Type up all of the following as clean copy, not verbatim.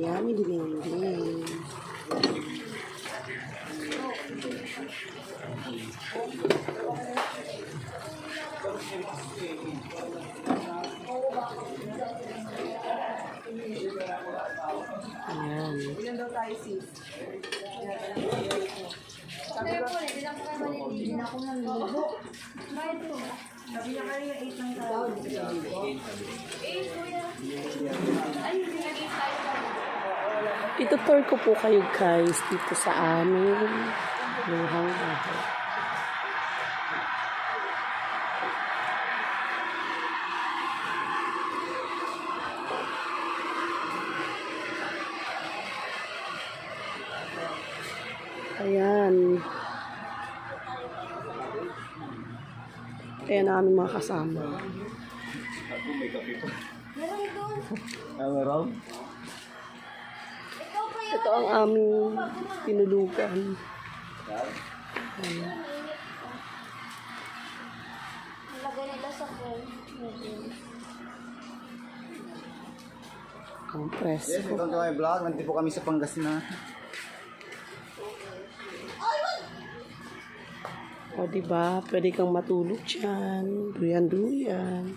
yummy dinding. Ayan. Ilan daw tayo, sis? Sabi po, hindi lang po kayo maliligo. Hindi na ako naliligo. Bakit po? Sabi niya kayo yung 8 lang tayo. 8 kuya. Ay, hindi nag-8 tayo pa. Itutur ko po kayo guys dito sa aming luhang bahay. Ayan. Ayan ang aming mga kasama. Meron doon. Meron? Ikaw kaya. Ito ang aming tinulugan. Ayan. Nilagay nila sa phone. Ang presko. Yes, welcome to my vlog. Nandito po kami sa Pangasinan. O diba, pwede kang matulog dyan. Duyan-duyan.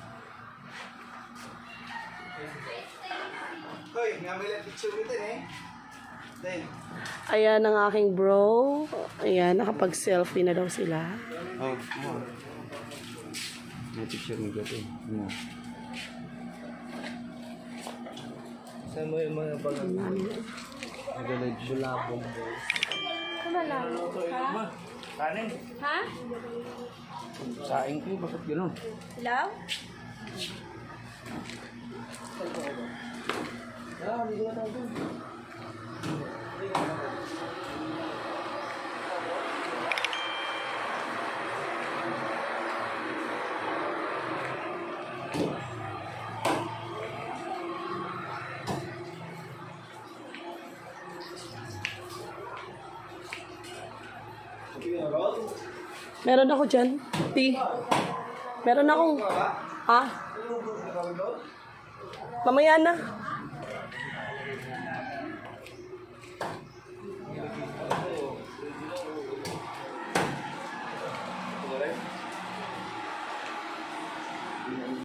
Hoy, nga may picture mo din Ayan ang aking bro. Ayan, nakapag-selfie na daw sila. Oh, oh. May picture mo dito. Mo. Saan mo yung mga bagang nagalag bulabong boys? Kumalayo. Ha? Kanin? Ha? Saing ko, bakit gano'n? Ilaw? Meron ako dyan. Meron akong... Ha? Mamaya na.